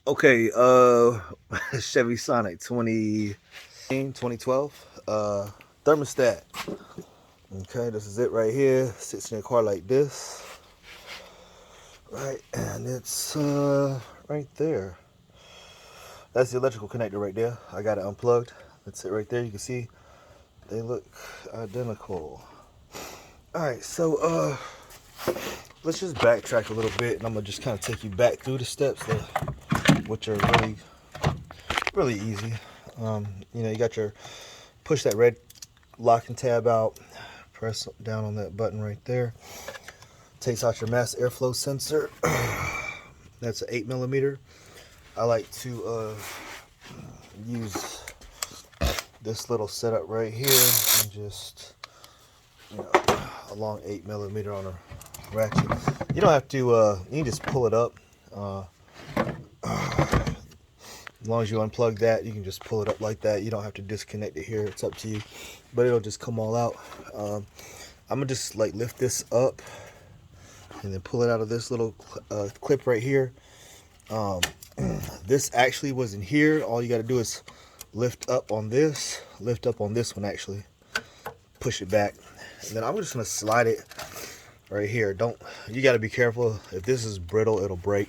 Okay, Chevy Sonic 2012, thermostat. Okay, this is it right here. Sits in a car like this. Right, and it's right there. That's the electrical connector right there. I got it unplugged. That's it right there. You can see they look identical. Alright, so let's just backtrack a little bit, and I'm gonna just kind of take you back through the steps which are really easy. You got your push that red locking tab out, press down on that button right there. Takes out your mass airflow sensor. That's an 8mm. I like to use this little setup right here and just a long 8mm on a ratchet. You don't have to. You can just pull it up. As long as you unplug that, you can just pull it up like that. You don't have to disconnect it here. It's up to you, but it'll just come all out. I'm gonna just like lift this up and then pull it out of this little clip right here. This actually was in here. All you got to do is lift up on this one actually, push it back, and then I'm just gonna slide it right here. You got to be careful. If this is brittle, it'll break,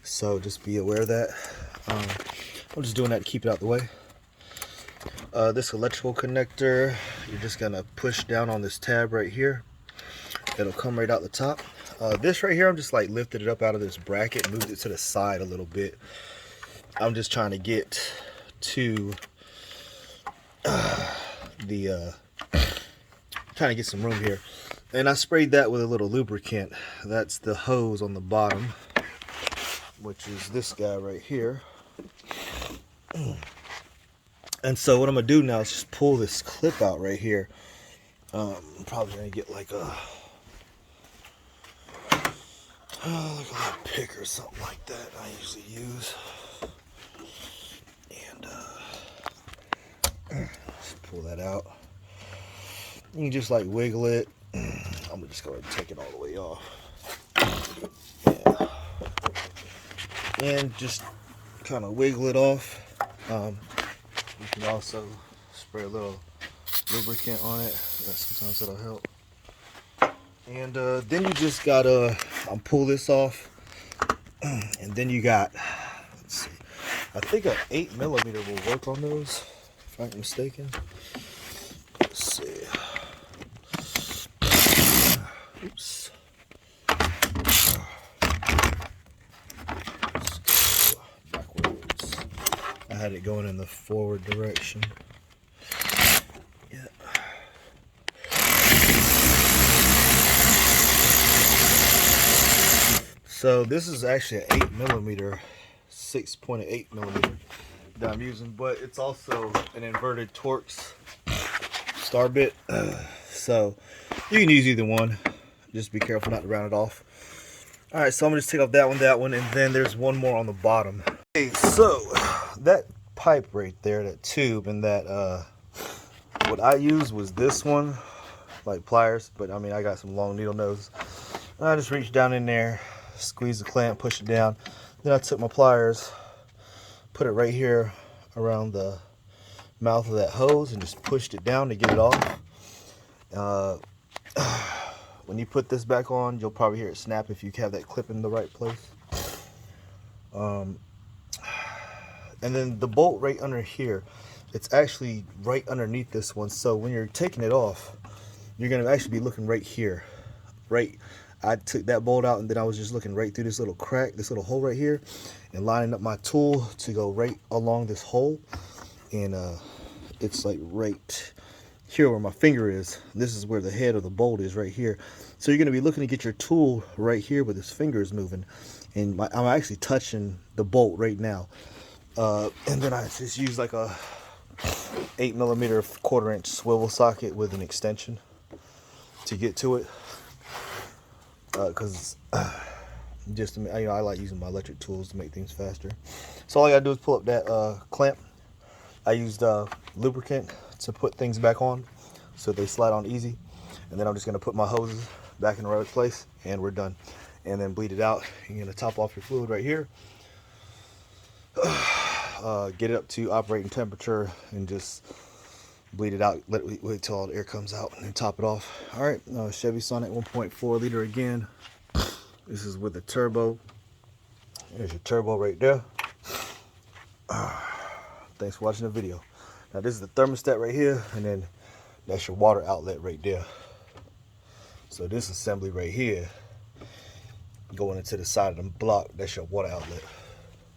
so just be aware of that. I'm just doing that to keep it out the way. This electrical connector, you're just gonna push down on this tab right here. It'll come right out the top. This right here, I'm just like lifted it up out of this bracket, moved it to the side a little bit. I'm just trying to get to trying to get some room here. And I sprayed that with a little lubricant. That's the hose on the bottom, which is this guy right here. And so what I'm gonna do now is just pull this clip out right here. I'm probably gonna get like a little pick or something like that I usually use, and just pull that out. You can just like wiggle it. I'm just gonna take it all the way off, and just kind of wiggle it off. You can also spray a little lubricant on it. Sometimes that'll help. And then you just gotta pull this off, and then you got, let's see, I think an 8mm will work on those, if I'm not mistaken. Let's see. Oops. Let's go backwards. I had it going in the forward direction. Yeah. So this is actually an 8mm, 6.8mm that I'm using, but it's also an inverted Torx star bit. So you can use either one. Just be careful not to round it off. All right, so I'm gonna just take off that one, and then there's one more on the bottom. Okay, so that pipe right there, that tube, and that what I used was this one, like pliers, but I mean I got some long needle nose. And I just reached down in there, squeeze the clamp, push it down. Then I took my pliers, put it right here around the mouth of that hose, and just pushed it down to get it off. When you put this back on, you'll probably hear it snap if you have that clip in the right place. And then the bolt right under here, it's actually right underneath this one. So when you're taking it off, you're gonna actually be looking right here. Right, I took that bolt out, and then I was just looking right through this little crack, this little hole right here, and lining up my tool to go right along this hole. And it's like right here where my finger is. This is where the head of the bolt is, right here. So you're going to be looking to get your tool right here where this finger is moving, and I'm actually touching the bolt right now. And then I just use like a 8mm 1/4" swivel socket with an extension to get to it, because just I like using my electric tools to make things faster. So all I gotta do is pull up that clamp. I used lubricant to put things back on so they slide on easy, and then I'm just gonna put my hoses back in the right place, and we're done. And then bleed it out. You're gonna top off your fluid right here, get it up to operating temperature and just bleed it out. Wait till all the air comes out and then top it off. All right, Chevy Sonic 1.4 liter again. This is with the turbo. There's your turbo right there. Thanks for watching the video. Now this is the thermostat right here, and then that's your water outlet right there. So this assembly right here going into the side of the block, that's your water outlet.